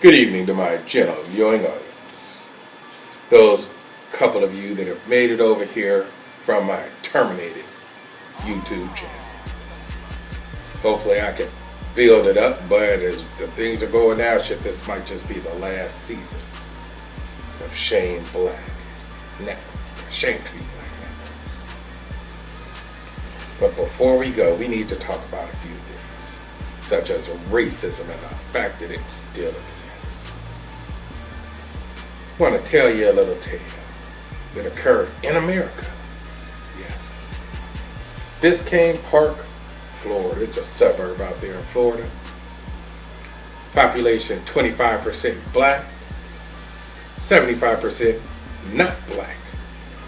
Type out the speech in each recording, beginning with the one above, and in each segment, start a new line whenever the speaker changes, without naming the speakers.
Good evening to my gentle viewing audience. Those couple of you that have made it over here from my terminated YouTube channel. Hopefully I can build it up, but as the things are going now, shit, this might just be the last season of Shane Black Network. Shane P. Black Network. But before we go, we need to talk about a few things, such as racism and the fact that it still exists. I want to tell you a little tale that occurred in America. Yes. Biscayne Park, Florida. It's a suburb out there in Florida. Population 25% black, 75% not black.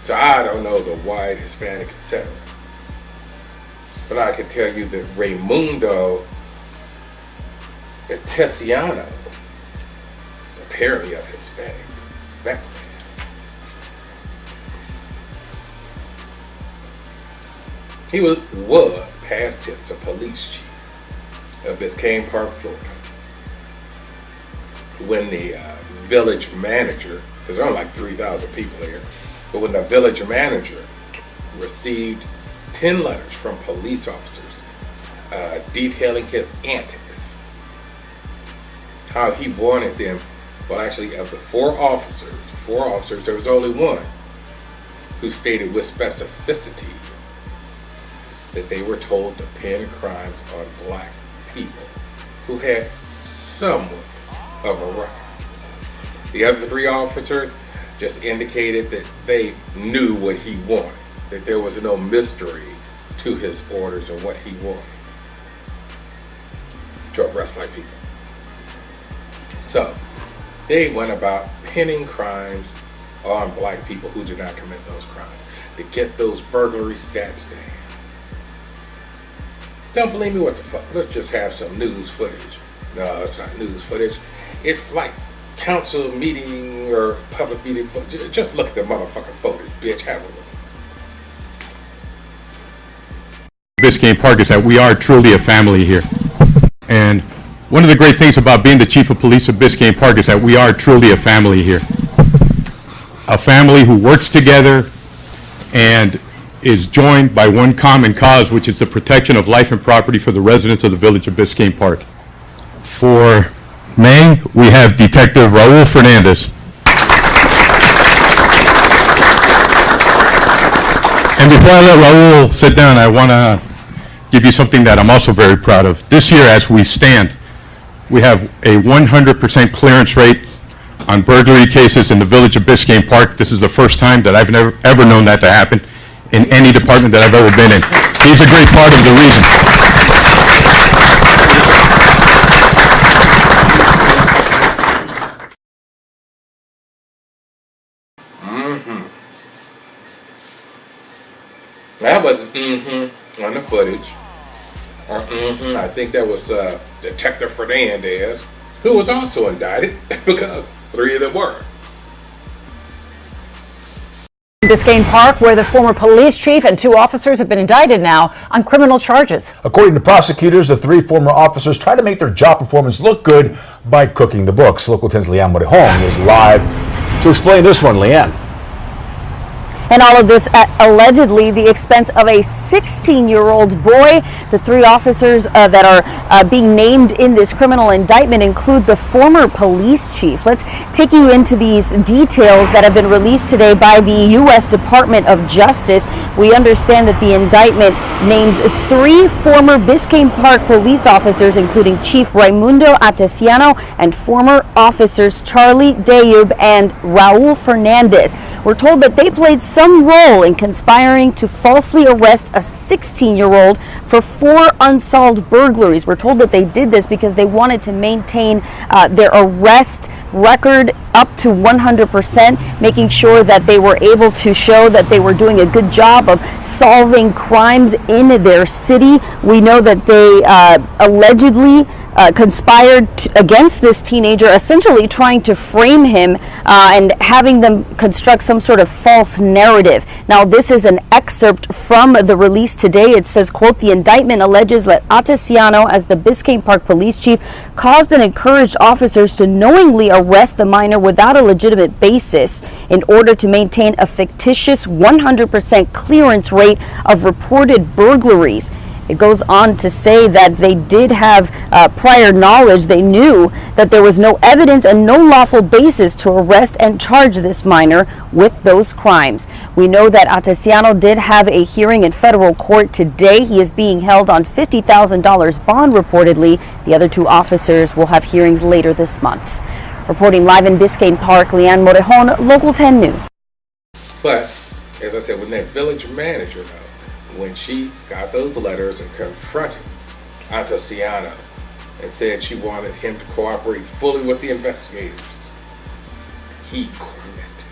So I don't know the white, Hispanic, etc. But I can tell you that Raimundo Tessiano is apparently of Hispanic background. He was past tense, a police chief of Biscayne Park, Florida. When the village manager, because there are like 3,000 people here, but when the village manager received 10 letters from police officers detailing his antics, how he wanted them, well actually of the four officers, there was only one who stated with specificity that they were told to pin crimes on black people who had somewhat of a record. The other three officers just indicated that they knew what he wanted, that there was no mystery to his orders and what he wanted to arrest black people. So they went about pinning crimes on black people who did not commit those crimes to get those burglary stats down. Don't believe me? What the fuck? Let's just have some news footage. No, it's not news footage. It's like council meeting or public meeting footage. Just look at the motherfucking footage, bitch. Have a look.
Biscayne Park is that we are truly a family here. And one of the great things about being the chief of police of Biscayne Park is that we are truly a family here. A family who works together and is joined by one common cause, which is the protection of life and property for the residents of the village of Biscayne Park. For May, we have Detective Raul Fernandez. And before I let Raul sit down, I want to give you something that I'm also very proud of. This year, as we stand, we have a 100% clearance rate on burglary cases in the village of Biscayne Park. This is the first time that I've ever known that to happen in any department that I've ever been in. He's a great part of the reason.
That was on the footage. I think that was Detective Fernandez, who was also indicted because three of them were.
Biscayne Park, where the former police chief and two officers have been indicted now on criminal charges.
According to prosecutors, the three former officers tried to make their job performance look good by cooking the books. Local 10's Leanne Morejón is live to explain this one. Leanne.
And all of this at allegedly the expense of a 16-year-old boy. The three officers that are being named in this criminal indictment include the former police chief. Let's take you into these details that have been released today by the U.S. Department of Justice. We understand that the indictment names three former Biscayne Park police officers, including Chief Raimundo Tessiano and former officers Charlie Deyub and Raul Fernandez. We're told that they played some role in conspiring to falsely arrest a 16-year-old for 4 unsolved burglaries. We're told that they did this because they wanted to maintain their arrest record up to 100%, making sure that they were able to show that they were doing a good job of solving crimes in their city. We know that they allegedly conspired against this teenager, essentially trying to frame him and having them construct some sort of false narrative. Now, this is an excerpt from the release today. It says, quote, "The indictment alleges that Atesiano, as the Biscayne Park police chief, caused and encouraged officers to knowingly arrest the minor without a legitimate basis in order to maintain a fictitious 100% clearance rate of reported burglaries." It goes on to say that they did have prior knowledge. They knew that there was no evidence and no lawful basis to arrest and charge this minor with those crimes. We know that Atesiano did have a hearing in federal court today. He is being held on $50,000 bond reportedly. The other two officers will have hearings later this month. Reporting live in Biscayne Park, Leanne Morejon, Local 10 News.
But, as I said, when that village manager, though, when she got those letters and confronted Atesiano and said she wanted him to cooperate fully with the investigators, he quit.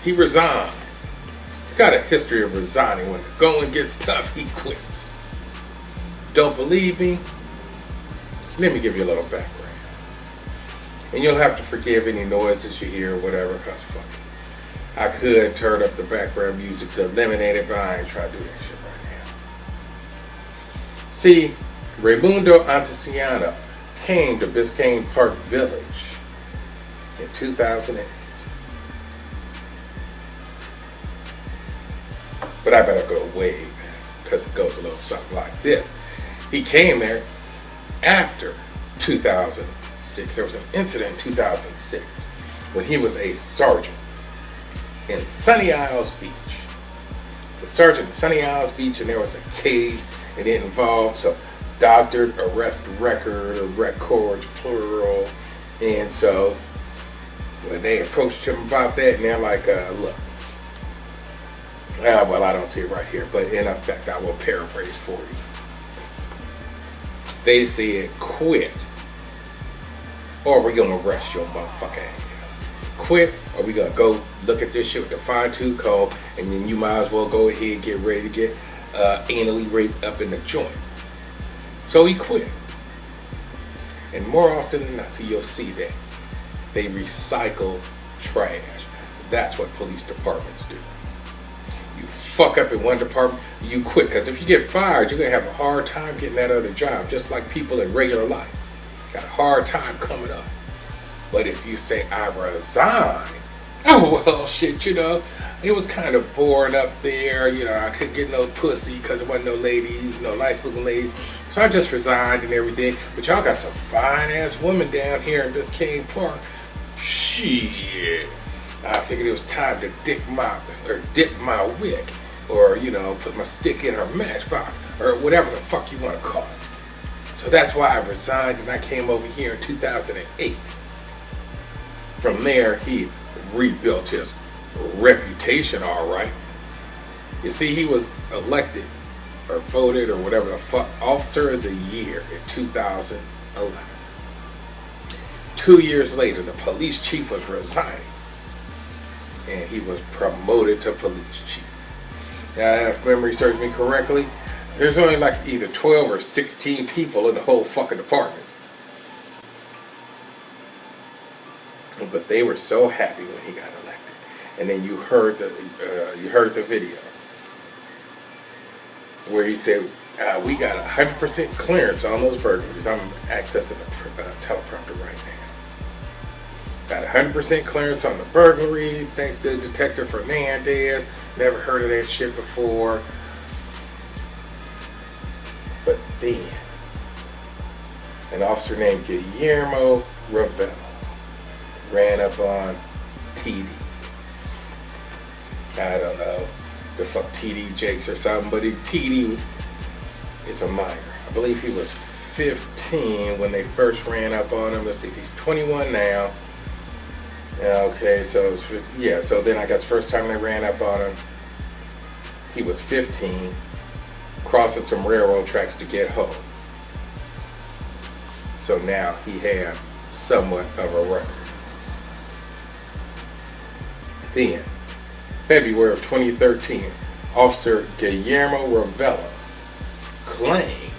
He resigned. He's got a history of resigning. When the going gets tough, he quits. Don't believe me? Let me give you a little background. And you'll have to forgive any noises you hear or whatever, because fuck it. I could turn up the background music to eliminate it, but I ain't trying to do that shit right now. See, Raimundo Atesiano came to Biscayne Park Village in 2008. But I better go way back, because it goes a little something like this. He came there after 2006. There was an incident in 2006 when he was a sergeant in Sunny Isles Beach. It's a sergeant in Sunny Isles Beach, and there was a case, and it involved some doctored arrest record or records, plural. And so when they approached him about that, and they're like, look, well, I don't see it right here, but in effect, I will paraphrase for you. They said, quit, or we're going to arrest your motherfucking ass. Quit, or we're going to go look at this shit with the fine-tooth comb, and then you might as well go ahead and get ready to get anally raped up in the joint. So he quit. And more often than not, you'll see that they recycle trash. That's what police departments do. You fuck up in one department, you quit. Because if you get fired, you're going to have a hard time getting that other job, just like people in regular life. Got a hard time coming up. But if you say, I resign, oh, well, shit, you know, it was kind of boring up there. You know, I couldn't get no pussy because there wasn't no ladies, no nice looking ladies. So I just resigned and everything. But y'all got some fine ass women down here in Biscayne Park. Shit. I figured it was time to dip my wick, or, you know, put my stick in her matchbox, or whatever the fuck you want to call it. So that's why I resigned, and I came over here in 2008. From there, he rebuilt his reputation, all right. You see, he was elected or voted or whatever the fuck Officer of the Year in 2011. 2 years later, the police chief was resigning, and he was promoted to police chief. Now, if memory serves me correctly, there's only like either 12 or 16 people in the whole fucking department. But they were so happy when he got elected. And then you heard the video where he said, we got 100% clearance on those burglaries. I'm accessing the teleprompter right now. Got 100% clearance on the burglaries, thanks to Detective Fernandez. Never heard of that shit before. But then, an officer named Guillermo Ravel ran up on TD. I don't know the fuck TD Jakes or something, but TD is a minor. I believe he was 15 when they first ran up on him. Let's see, he's 21 now. Okay, so it was 15, yeah. So then I guess first time they ran up on him, he was 15, crossing some railroad tracks to get home. So now he has somewhat of a record. Then, February of 2013, Officer Guillermo Ravel claimed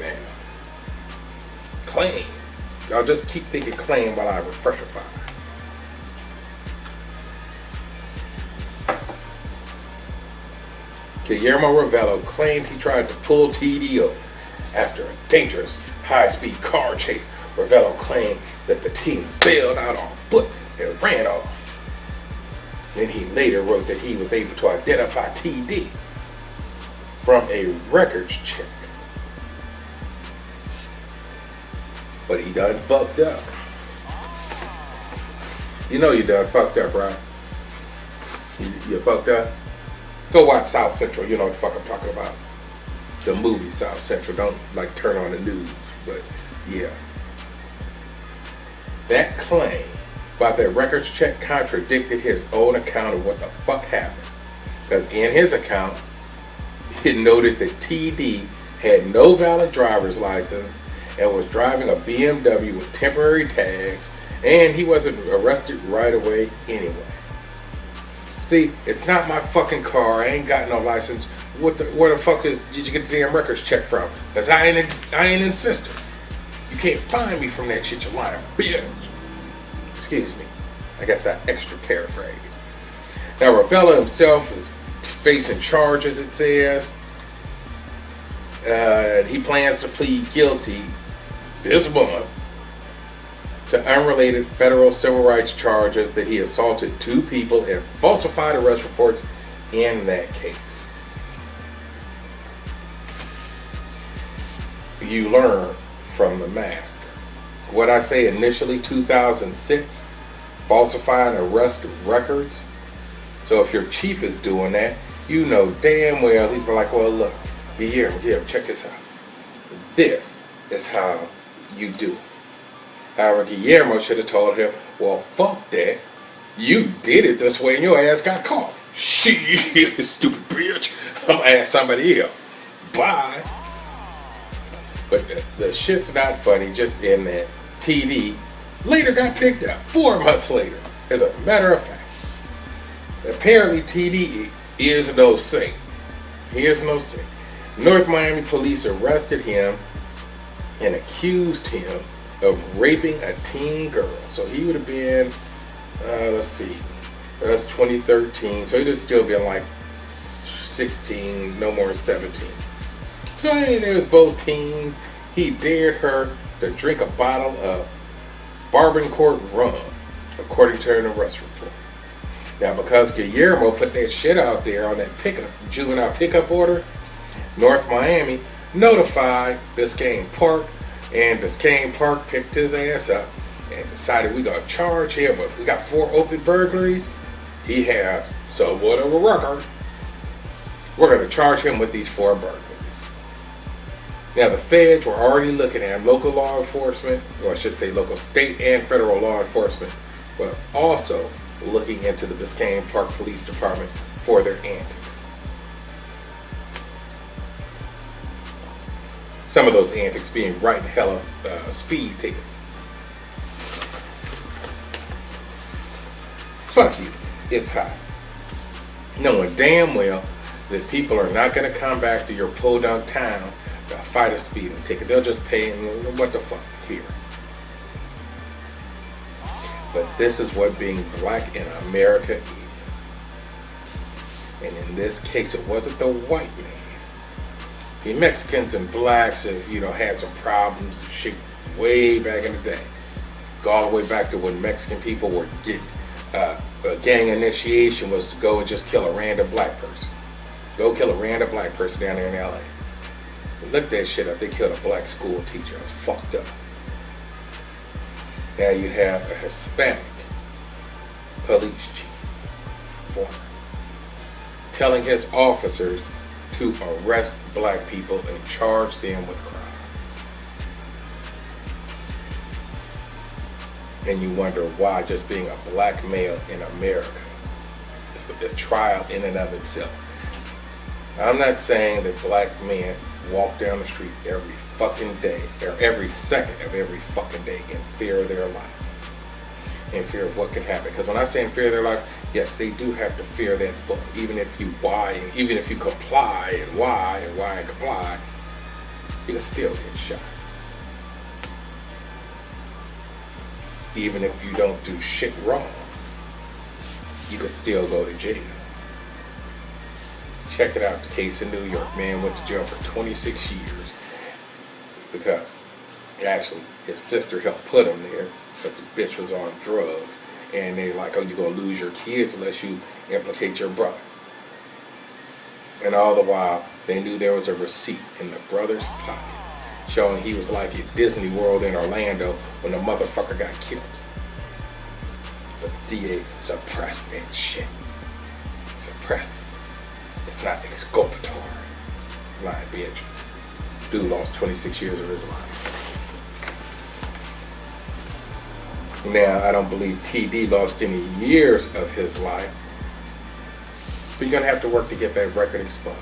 now claim. Y'all just keep thinking claim while I refresh your file. Guillermo Ravello claimed he tried to pull TD over after a dangerous high-speed car chase. Ravello claimed that the team bailed out on foot and ran off. Then he later wrote that he was able to identify TD from a records check. But he done fucked up. You know you done fucked up, right? You fucked up? Go watch South Central, you know what the fuck I'm talking about. The movie South Central. Don't like turn on the news, but yeah. That claim about that records check contradicted his own account of what the fuck happened. Because in his account, it noted that TD had no valid driver's license and was driving a BMW with temporary tags, and he wasn't arrested right away anyway. See, it's not my fucking car. I ain't got no license. Where the fuck did you get the damn records check from? Because I ain't insistent. You can't find me from that shit, you lying bitch. Excuse me. I guess I extra paraphrase. Now, Ravello himself is facing charges, it says. He plans to plead guilty this month to unrelated federal civil rights charges that he assaulted 2 people and falsified arrest reports in that case. You learn from the master. What I say initially, 2006, falsifying arrest records. So if your chief is doing that, you know damn well he's been like, well, look, Guillermo, check this out. This is how you do it. However, Guillermo should have told him, well, fuck that. You did it this way and your ass got caught. Shit, stupid bitch. I'm gonna ask somebody else. Bye. But the shit's not funny, just in that TD later got picked up 4 months later. As a matter of fact, apparently TD is no saint. He is no saint. North Miami police arrested him and accused him of raping a teen girl. So he would have been, let's see, that's 2013. So he'd have still been like 16, no more than 17. So they was both teens. He dared her to drink a bottle of Barbancourt rum, according to an arrest report. Now, because Guillermo put that shit out there on that juvenile pickup order, North Miami notified Biscayne Park, and Biscayne Park picked his ass up and decided we're going to charge him with, we got 4 open burglaries. He has somewhat of a record. We're going to charge him with these 4 burglaries. Now, the feds were already looking at him, local law enforcement, or I should say local state and federal law enforcement, but also looking into the Biscayne Park Police Department for their antics. Some of those antics being writing hella speed tickets. Fuck you, it's hot. Knowing damn well that people are not going to come back to your podunk town to fight a speeding ticket. They'll just pay and what the fuck here. But this is what being black in America is. And in this case, it wasn't the white man. See, Mexicans and blacks have, had some problems shit way back in the day. Go all the way back to when Mexican people were getting a gang initiation was to go and just kill a random black person. Go kill a random black person down there in LA. But look that shit up. They killed a black school teacher. It's fucked up. Now you have a Hispanic police chief, former, telling his officers to arrest black people and charge them with crimes. And you wonder why just being a black male in America is a trial in and of itself. I'm not saying that black men walk down the street every fucking day, or every second of every fucking day in fear of their life, in fear of what can happen. Because when I say in fear of their life, yes, they do have to fear that book. Even if you even if you comply and comply, you can still get shot. even if you don't do shit wrong, you could still go to jail. Check it out, the case in New York. Man went to jail for 26 years because actually his sister helped put him there because the bitch was on drugs. And they like, oh, you're going to lose your kids unless you implicate your brother. And all the while, they knew there was a receipt in the brother's pocket showing he was like at Disney World in Orlando when the motherfucker got killed. But the DA suppressed that shit. Suppressed it. It's not exculpatory. Lying bitch. Dude lost 26 years of his life. Now, I don't believe TD lost any years of his life, but you're going to have to work to get that record expunged.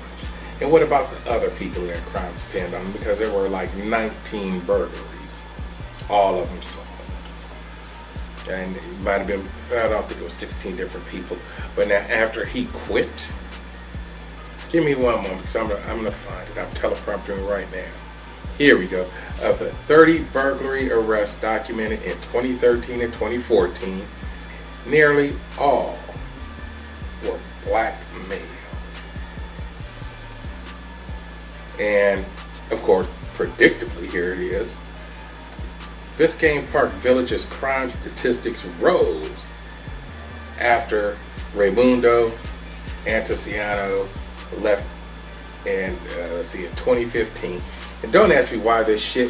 And what about the other people that crimes pinned on them? Because there were like 19 burglaries, all of them solved. And it might have been, I don't think it was 16 different people. But now after he quit, give me one moment because I'm going to find it. I'm teleprompting right now. Here we go. Of the 30 burglary arrests documented in 2013 and 2014, nearly all were black males. And, of course, predictably, here it is. Biscayne Park Village's crime statistics rose after Raimundo Antociano left in 2015. And don't ask me why this shit.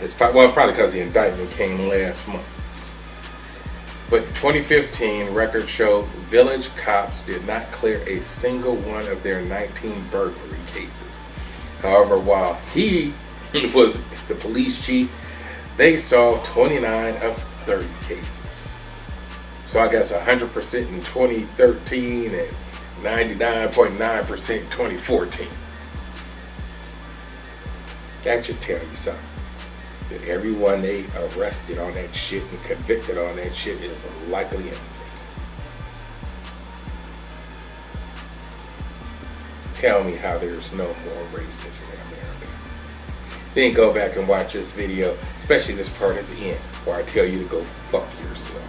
It's probably because the indictment came last month. But in 2015, records show village cops did not clear a single one of their 19 burglary cases. However, while he was the police chief, they solved 29 of 30 cases. So I guess 100% in 2013 and 99.9% in 2014. That should tell you something. That everyone they arrested on that shit and convicted on that shit is likely innocent. Tell me how there's no more racism in America. Then go back and watch this video, especially this part at the end, where I tell you to go fuck yourself.